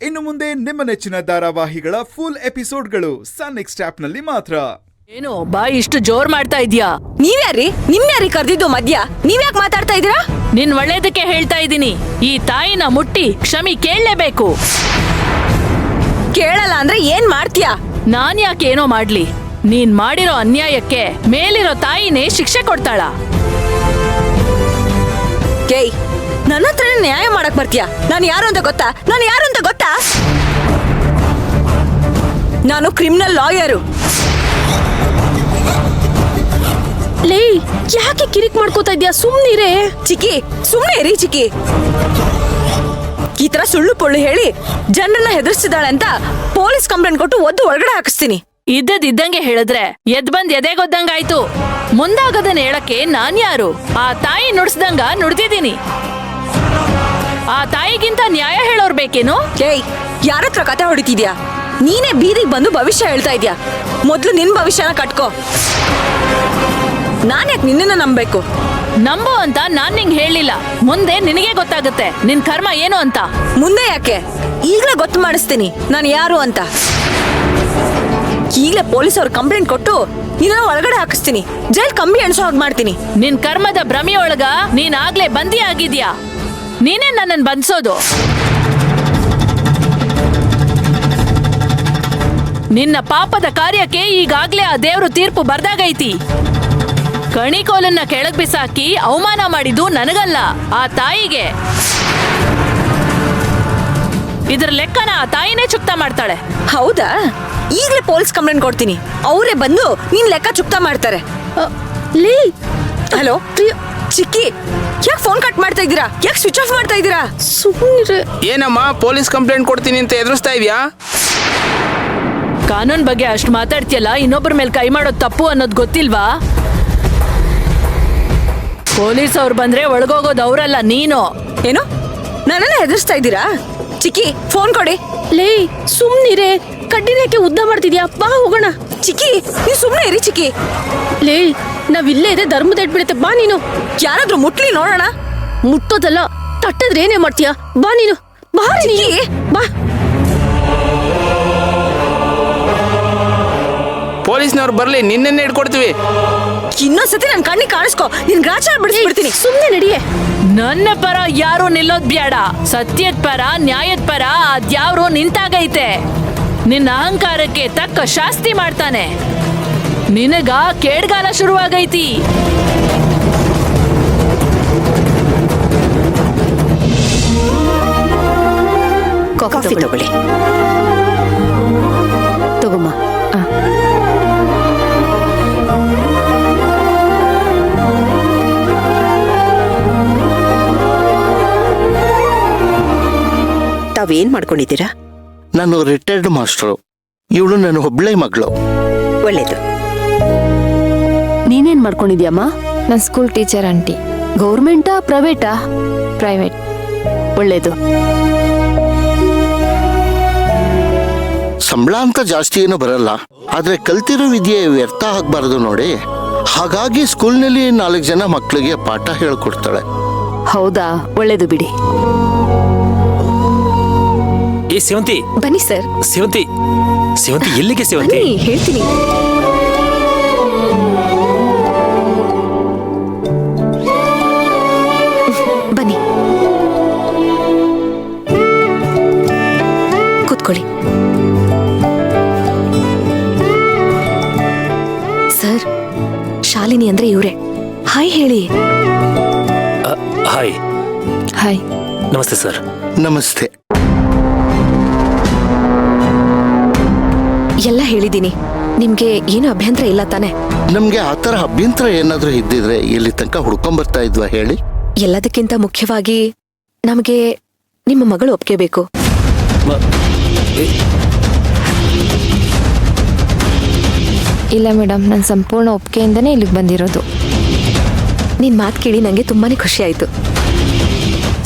ಇನ್ನು ಮುಂದೆ ನಿಮ್ಮ ನೆಚ್ಚಿನ ಧಾರಾವಾಹಿಗಳ ಫುಲ್ ಎಪಿಸೋಡ್ಗಳು ಸನ್ ನೆಕ್ಸ್ಟ್ ಆಪ್ನಲ್ಲಿ ಮಾತ್ರ. ಏನು ಬಾಯಿ ಇಷ್ಟು ಜೋರ್ ಮಾಡ್ತಾ ಇದ್ಯಾ? ನೀವ್ಯಾರಿ ನಿಮ್ಯಾರಿ ಕರ್ದಿದ್ದು ಮಧ್ಯ? ನೀವ್ಯಾಕ್ ಮಾತಾಡ್ತಾ ಇದೀರಾ? ನಿನ್ ಒಳ್ಳೇದಕ್ಕೆ ಹೇಳ್ತಾ ಇದ್ದೀನಿ. ಈ ತಾಯಿನ ಮುಟ್ಟಿ ಕ್ಷಮಿ ಕೇಳಲೇಬೇಕು. ಕೇಳಲ್ಲ ಅಂದ್ರೆ ಏನ್ ಮಾಡ್ತೀಯಾ? ನಾನ್ ಯಾಕೆ ಏನೋ ಮಾಡ್ಲಿ? ನೀನ್ ಮಾಡಿರೋ ಅನ್ಯಾಯಕ್ಕೆ ಮೇಲಿರೋ ತಾಯಿನೇ ಶಿಕ್ಷೆ ಕೊಡ್ತಾಳ. ಕೇಯ್, ನನ್ನ ಹತ್ರ ನ್ಯಾಯ ಮಾಡಕ್ ಬರ್ತೀಯಾ? ನಾನು ಯಾರು ಅಂತ ಗೊತ್ತಾ? ನಾನು ಕ್ರಿಮಿನಲ್ ಲಾಯರು. ಲೇ, ಯಾಕೆ ಕಿರಿಕ್ ಮಾಡ್ಕೋತಾ ಇದ್ಯಾ? ಸುಮ್ನಿರೇ ಚಿಕ್ಕಿ, ಸುಮ್ನೆ ಇರಿ ಚಿಕ್ಕಿ. ಈ ತರ ಸುಳ್ಳು ಪೊಳ್ಳು ಹೇಳಿ ಜನರನ್ನ ಹೆದರ್ಸಿದಾಳೆ ಅಂತ ಪೊಲೀಸ್ ಕಂಪ್ಲೇಂಟ್ ಕೊಟ್ಟು ಒದ್ದು ಒಳಗಡೆ ಹಾಕಿಸ್ತೀನಿ. ಇದ್ದಂಗೆ ಹೇಳಿದ್ರೆ ಎದ್ ಬಂದ್ ಎದೆಗೊದ್ದಂಗಾಯ್ತು. ಮುಂದಾಗದನ್ನ ಹೇಳಕ್ಕೆ ನಾನ್ ಯಾರು? ಆ ತಾಯಿ ನುಡ್ಸ್ದಂಗ ನುಡ್ದಿದ್ದೀನಿ. ಆ ತಾಯಿಗಿಂತ ನ್ಯಾಯ ಹೇಳೋರ್ ಬೇಕೇನು? ಏಯ್, ಯಾರತ್ರ ಕತೆ ಹೊಡಿತಿದ್ಯಾ? ನೀನೇ ಬೀದಿಗೆ ಬಂದು ಭವಿಷ್ಯ ಹೇಳ್ತಾ ಇದ್ಯಾ. ಮೊದ್ಲು ನಿನ್ ಭವಿಷ್ಯನ ಕಟ್ಕೋ. ನಾನ್ಯಾಕೆ ನಿನ್ನನ್ನ ನಂಬೇಕು? ನಂಬು ಅಂತ ನಾನ್ ನಿಂಗ್ ಹೇಳಿಲ್ಲ. ಮುಂದೆ ನಿನಗೆ ಗೊತ್ತಾಗುತ್ತೆ ನಿನ್ ಕರ್ಮ ಏನು ಅಂತ. ಮುಂದೆ ಯಾಕೆ? ಈಗ್ಲೇ ಗೊತ್ತು ಮಾಡಿಸ್ತೀನಿ ನಾನು ಯಾರು ಅಂತ. ಈಗಲೇ ಪೊಲೀಸ್ ಅವ್ರ ಕಂಪ್ಲೇಂಟ್ ಕೊಟ್ಟು ನಿನ್ನ ಒಳಗಡೆ ಹಾಕಿಸ್ತೀನಿ. ಜೈಲ್ ಕಮ್ಮಿ ಎಣ್ಸೋ ಹಾಗೆ ಮಾಡ್ತೀನಿ. ನಿನ್ ಕರ್ಮದ ಭ್ರಮೆಯೊಳಗ ನೀನ್ ಆಗ್ಲೇ ಬಂದಿ ಆಗಿದ್ಯಾ. ನೀನೇ ನನ್ನನ್ ಬಂಧಿಸೋದು. ನಿನ್ನ ಪಾಪದ ಕಾರ್ಯಕ್ಕೆ ಈಗಾಗ್ಲೇ ಆ ದೇವ್ರು ತೀರ್ಪು ಬರ್ದಾಗೈತಿ. ಕಣಿಕೋಲನ್ನ ಕೆಳಗ್ ಬಿಸಾಕಿ ಅವಮಾನ ಮಾಡಿದ್ದು ನನಗಲ್ಲ, ಆ ತಾಯಿಗೆ. ಇದ್ರ ಲೆಕ್ಕನ ಆ ತಾಯಿನೇ ಚುಕ್ತಾ ಮಾಡ್ತಾಳೆ. ಹೌದಾ? ಈಗಲೇ ಪೊಲೀಸ್ ಕಂಪ್ಲೇಂಟ್ ಕೊಡ್ತೀನಿ. ಅವರೇ ಬಂದು ನಿನ್ ಲೆಕ್ಕ ಚುಕ್ತಾ ಮಾಡ್ತಾರೆ. ಲೇ, ಹಲೋ ಚಿಕ್ಕಿ, ಯಾಕೆ ಫೋನ್ ಕಟ್ ಮಾಡ್ತಾ ಇದ್ದೀರಾ? ಯಾಕೆ ಸ್ವಿಚ್ ಆಫ್ ಮಾಡ್ತಾ ಇದ್ದೀರಾ? ಸುಮ್ನಿರೇ. ಏನಮ್ಮ ಪೊಲೀಸ್ ಕಂಪ್ಲೇಂಟ್ ಕೊಡ್ತೀನಿ ಅಂತ ಎದುರಿಸ್ತಾ ಇದೀಯಾ? ಕಾನೂನ್ ಬಗ್ಗೆ ಅಷ್ಟು ಮಾತಾಡ್ತಿಯಲ್ಲ, ಇನ್ನೊಬ್ಬರ ಮೇಲೆ ಕೈ ಮಾಡೋದು ತಪ್ಪು ಅನ್ನೋದು ಗೊತ್ತಿಲ್ವಾ? ಪೊಲೀಸ್ ಅವ್ರು ಬಂದ್ರೆ ಒಳಗೋಗೋದು ಅವರಲ್ಲ, ನೀನು. ಏನು ನನ್ನನ್ನ ಹೆದರ್ಸ್ತಾ ಇದ್ದೀರಾ? ಚಿಕ್ಕಿ, ಫೋನ್ ಕೊಡಿ. ಲೇ, ಸುಮ್ನಿರೇ. ಕಡ್ಡಿನಕ್ಕೆ ಉದ್ದ ಮಾಡ್ತಿದ್ಯಾ? ಬಾ ಹೋಗೋಣ. ಚಿಕ್ಕಿ, ನೀವು ಸುಮ್ಮನೆ ಇರಿ ಚಿಕ್ಕಿ. ಲೇ, ನಾವಿಲ್ಲೇ ಇದೆ, ಧರ್ಮದ ಇಟ್ಬಿಡುತ್ತೆ. ಬಾ ನೀನು. ಯಾರಾದ್ರೂ ಮುಟ್ಲಿ ನೋಡೋಣ. ಮುಟ್ಟೋದಲ್ಲ, ತಟ್ಟದ್ರೆ ಏನೇ ಮಾಡ್ತೀಯಾ? ಬಾ ನೀನು. ಬಾ ಚಿಕ್ಕಿ, ಬಾ. ಪೊಲೀಸ್ನವ್ರು ಬರ್ಲಿ, ನಿನ್ನೆ ಹಿಡ್ಕೊಡ್ತೀವಿ. ಇನ್ನೊಂದ್ಸತಿ ನನ್ ಕಣ್ಣಿಗೆ ಕಾಣಿಸ್ಕೊ, ನಿನ್ ಗ್ರಾಚಾರ ಬಿಡಿಸ್ಬಿಡ್ತೀನಿ. ಸುಮ್ನೆ ನಡಿಯೇ. ನನ್ನ ಪರ ಯಾರು ನಿಲ್ಲೋದ್ ಬ್ಯಾಡ. ಸತ್ಯದ ಪರ, ನ್ಯಾಯದ ಪರ ಅದ್ಯಾವ್ರು ನಿಂತಾಗೈತೆ. ನಿನ್ನ ಅಹಂಕಾರಕ್ಕೆ ತಕ್ಕ ಶಾಸ್ತಿ ಮಾಡ್ತಾನೆ. ನಿನಗ ಕೇಡ್ಗಾಲ ಶುರುವಾಗೈತಿ. ಕಾಫಿ ತಗೊಳ್ಳಿ. ತಗೊಮ್ಮ. ತಾವೇನ್ ಮಾಡ್ಕೊಂಡಿದ್ದೀರಾ? ನಾನು ರಿಟೈರ್ಡ್ ಮಾಸ್ಟರು. ಇವಳು ನನ್ನ ಒಬ್ಳೆ ಮಗಳು. ಒಳ್ಳೇದು. ನೀನೇನ್ ಮಾಡ್ಕೊಂಡಿದ್ಯಮ್ಮ? ನಾನು ಸ್ಕೂಲ್ ಟೀಚರ್ ಆಂಟಿ. ಗೌರ್ಮೆಂಟಾ ಪ್ರೈವೇಟಾ? ಪ್ರೈವೇಟ್. ಒಳ್ಳೇದು. ಸಂಬಳ ಅಂತ ಜಾಸ್ತಿ ಏನೂ ಬರಲ್ಲ, ಆದ್ರೆ ಕಲ್ತಿರೋ ವಿದ್ಯೆ ವ್ಯರ್ಥ ಆಗ್ಬಾರ್ದು ನೋಡಿ. ಹಾಗಾಗಿ ಸ್ಕೂಲ್ನಲ್ಲಿ 4 ಜನ ಮಕ್ಕಳಿಗೆ ಪಾಠ ಹೇಳ್ಕೊಡ್ತಾಳೆ. ಹೌದಾ? ಒಳ್ಳೇದು ಬಿಡಿ. ಏ ಸೇವಂತಿ, ಬನ್ನಿ ಸರ್. ಸೇವಂತಿ, ಸೇವಂತಿ ಎಲ್ಲಿಗೆ ಸೇವಂತಿ? ಹೇಳ್ತೀನಿ. ಬನ್ನಿ, ಕೂತ್ಕೊಳ್ಳಿ. ಸರ್, ಶಾಲಿನಿ ಅಂದ್ರೆ ಇವ್ರೆ. ಹಾಯ್ ಹೇಳಿ. ಹಾಯ್. ಹಾಯ್. ನಮಸ್ತೆ ಸರ್. ನಮಸ್ತೆ. ಎಲ್ಲ ಹೇಳಿದ್ದೀನಿ. ನಿಮ್ಗೆ ಏನು ಅಭ್ಯಂತರ ಇಲ್ಲ ತಾನೆ? ನಮ್ಗೆ ಆ ಥರ ಅಭ್ಯಂತರ ಏನಾದ್ರೂ ಇದ್ದಿದ್ರೆ ಇಲ್ಲಿ ತನಕ ಹುಡ್ಕೊಂಬರ್ತಾ ಇದ್ವಾ ಹೇಳಿ? ಎಲ್ಲದಕ್ಕಿಂತ ಮುಖ್ಯವಾಗಿ ನಮಗೆ ನಿಮ್ಮ ಮಗಳು ಒಪ್ಪಿಗೆ ಬೇಕು. ಇಲ್ಲ ಮೇಡಮ್, ನಾನು ಸಂಪೂರ್ಣ ಒಪ್ಪಿಗೆಯಿಂದನೇ ಇಲ್ಲಿಗೆ ಬಂದಿರೋದು. ನಿನ್ ಮಾತು ಕೇಳಿ ನಂಗೆ ತುಂಬಾನೇ ಖುಷಿ ಆಯ್ತು.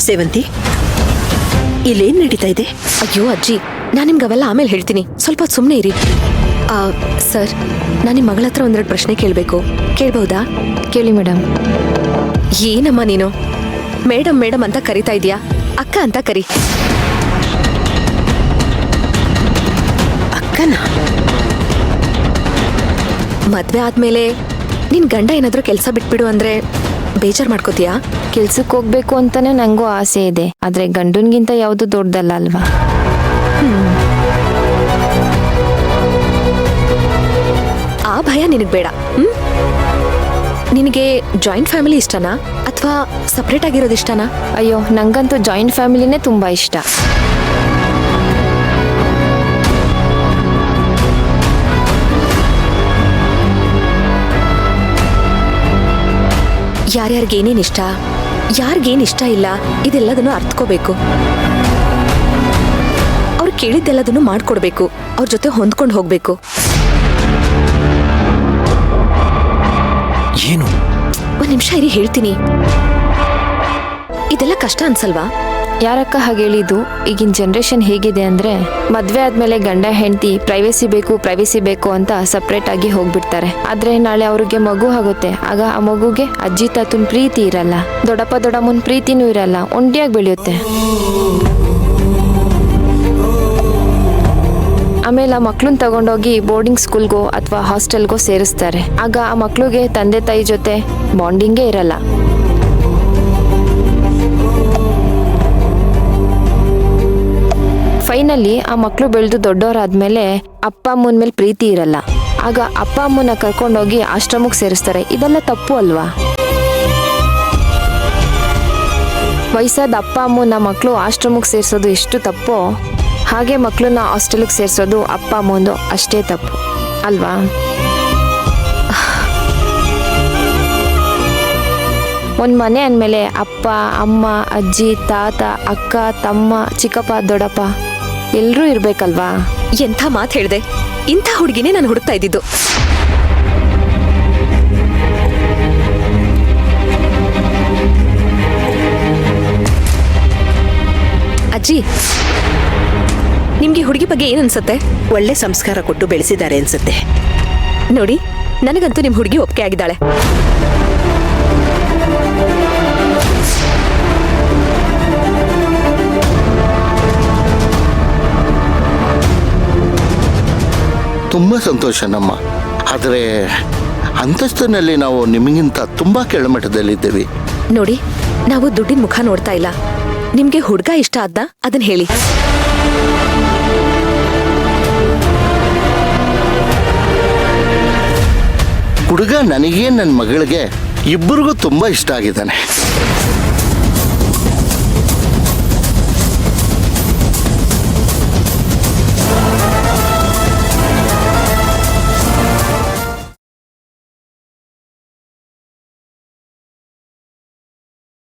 ಸೇವಂತಿ, ಇಲ್ಲೇನ್ ನಡೀತಾ ಇದೆ? ಅಯ್ಯೋ ಅಜ್ಜಿ, ನಾನು ನಿಮ್ಗೆ ಅವೆಲ್ಲ ಆಮೇಲೆ ಹೇಳ್ತೀನಿ. ಸ್ವಲ್ಪ ಸುಮ್ಮನೆ ಇರಿ. ಸರ್, ನಾನು ನಿಮ್ಮ ಮಗಳ ಹತ್ರ ಒಂದೆರಡು ಪ್ರಶ್ನೆ ಕೇಳಬೇಕು. ಕೇಳ್ಬಹುದಾ? ಕೇಳಿ ಮೇಡಮ್. ಏನಮ್ಮ ನೀನು ಮೇಡಮ್ ಮೇಡಮ್ ಅಂತ ಕರಿತಾ ಇದೀಯಾ? ಅಕ್ಕ ಅಂತ ಕರಿ. ಮಗನ ಮದ್ವೆ ಆದ್ಮೇಲೆ ನಿನ್ ಗಂಡ ಏನಾದ್ರೂ ಕೆಲಸ ಬಿಟ್ಬಿಡು ಅಂದ್ರೆ ಬೇಜಾರ್ ಮಾಡ್ಕೋತೀಯಾ? ಕೆಲ್ಸಕ್ಕೆ ಹೋಗ್ಬೇಕು ಅಂತಾನೆ ನಂಗೂ ಆಸೆ ಇದೆ, ಆದ್ರೆ ಗಂಡನ್ಗಿಂತ ಯಾವ್ದು ದೊಡ್ಡದಲ್ಲ ಅಲ್ವಾ. ಆ ಭಯ ನಿನಗ್ ಬೇಡ. ನಿನಗೆ ಜಾಯಿಂಟ್ ಫ್ಯಾಮಿಲಿ ಇಷ್ಟನಾ ಅಥವಾ ಸಪ್ರೇಟ್ ಆಗಿರೋದು ಇಷ್ಟನಾ? ಅಯ್ಯೋ, ನಂಗಂತೂ ಜಾಯಿಂಟ್ ಫ್ಯಾಮಿಲಿನೇ ತುಂಬಾ ಇಷ್ಟ. ಯಾರ್ಯಾರಿಗೇನೇನ್ ಇಷ್ಟ, ಯಾರಿಗೇನ್ ಇಷ್ಟ ಇಲ್ಲ, ಇದೆಲ್ಲದನ್ನು ಅರ್ಥಕೋಬೇಕು. ಅವ್ರು ಕೇಳಿದ್ದೆಲ್ಲದನ್ನು ಮಾಡ್ಕೊಡ್ಬೇಕು, ಅವ್ರ ಜೊತೆ ಹೊಂದ್ಕೊಂಡು ಹೋಗ್ಬೇಕು. ಏನು? ಒಂದ್ ನಿಮಿಷ ಇರಿ, ಹೇಳ್ತೀನಿ. ಇದೆಲ್ಲ ಕಷ್ಟ ಅನ್ಸಲ್ವಾ? ಯಾರಕ್ಕ ಹಾಗೆ ಹೇಳಿದ್ದು? ಈಗಿನ ಜನ್ರೇಷನ್ ಹೇಗಿದೆ ಅಂದ್ರೆ, ಮದ್ವೆ ಆದ್ಮೇಲೆ ಗಂಡ ಹೆಂಡತಿ ಪ್ರೈವೇಸಿ ಬೇಕು ಅಂತ ಸಪ್ರೇಟ್ ಆಗಿ ಹೋಗ್ಬಿಡ್ತಾರೆ. ಆದ್ರೆ ನಾಳೆ ಅವ್ರಿಗೆ ಮಗು ಆಗುತ್ತೆ, ಆಗ ಆ ಮಗುಗೆ ಅಜ್ಜಿ ತಾತನ್ ಪ್ರೀತಿ ಇರಲ್ಲ, ದೊಡ್ಡಪ್ಪ ದೊಡ್ಡಮ್ಮನ ಪ್ರೀತಿನೂ ಇರಲ್ಲ, ಒಂಟಿಯಾಗಿ ಬೆಳೆಯುತ್ತೆ. ಆಮೇಲೆ ಆ ಮಕ್ಳನ್ನ ತಗೊಂಡೋಗಿ ಬೋರ್ಡಿಂಗ್ ಸ್ಕೂಲ್ಗೋ ಅಥವಾ ಹಾಸ್ಟೆಲ್ಗೋ ಸೇರಿಸ್ತಾರೆ. ಆಗ ಆ ಮಕ್ಳಿಗೆ ತಂದೆ ತಾಯಿ ಜೊತೆ ಬಾಂಡಿಂಗೇ ಇರಲ್ಲ. ಫೈನಲಿ ಆ ಮಕ್ಳು ಬೆಳೆದು ದೊಡ್ಡವರಾದ್ಮೇಲೆ ಅಪ್ಪ ಅಮ್ಮನ ಮೇಲೆ ಪ್ರೀತಿ ಇರಲ್ಲ. ಆಗ ಅಪ್ಪ ಅಮ್ಮನ ಕರ್ಕೊಂಡೋಗಿ ಆಶ್ರಮಕ್ಕೆ ಸೇರಿಸ್ತಾರೆ. ಇದೆಲ್ಲ ತಪ್ಪು ಅಲ್ವಾ? ವಯಸ್ಸಾದ ಅಪ್ಪ ಅಮ್ಮನ ಮಕ್ಕಳು ಆಶ್ರಮಕ್ಕೆ ಸೇರಿಸೋದು ಎಷ್ಟು ತಪ್ಪೋ, ಹಾಗೆ ಮಕ್ಕಳನ್ನ ಹಾಸ್ಟೆಲ್ಗೆ ಸೇರಿಸೋದು ಅಪ್ಪ ಅಮ್ಮಂದು ಅಷ್ಟೇ ತಪ್ಪು ಅಲ್ವಾ? ಒಂದು ಮನೆ ಅಂದಮೇಲೆ ಅಪ್ಪ ಅಮ್ಮ ಅಜ್ಜಿ ತಾತ ಅಕ್ಕ ತಮ್ಮ ಚಿಕ್ಕಪ್ಪ ದೊಡ್ಡಪ್ಪ ಎಲ್ಲರೂ ಇರ್ಬೇಕಲ್ವಾ? ಎಂಥ ಮಾತು ಹೇಳಿದೆ. ಇಂಥ ಹುಡುಗಿನೇ ನಾನು ಹುಡುಕ್ತಾ ಇದ್ದಿದ್ದು. ಅಜ್ಜಿ, ನಿಮ್ಗೆ ಹುಡುಗಿ ಬಗ್ಗೆ ಏನ್ ಅನ್ಸುತ್ತೆ? ಒಳ್ಳೆ ಸಂಸ್ಕಾರ ಕೊಟ್ಟು ಬೆಳೆಸಿದ್ದಾರೆ ಅನ್ಸುತ್ತೆ. ನೋಡಿ, ನನಗಂತೂ ನಿಮ್ ಹುಡುಗಿ ಒಪ್ಪಿಗೆ ಆಗಿದ್ದಾಳೆ. ತುಂಬ ಸಂತೋಷ ನಮ್ಮ. ಆದರೆ ಅಂತಸ್ತಿನಲ್ಲಿ ನಾವು ನಿಮಗಿಂತ ತುಂಬ ಕೆಳಮಟ್ಟದಲ್ಲಿದ್ದೇವೆ. ನೋಡಿ, ನಾವು ದುಡ್ಡಿನ ಮುಖ ನೋಡ್ತಾ ಇಲ್ಲ. ನಿಮ್ಗೆ ಹುಡುಗ ಇಷ್ಟ ಆದ್ನ ಅದನ್ನ ಹೇಳಿ. ಹುಡುಗ ನನಗೆ ನನ್ನ ಮಗಳಿಗೆ ಇಬ್ಬರಿಗೂ ತುಂಬ ಇಷ್ಟ ಆಗಿದ್ದಾನೆ.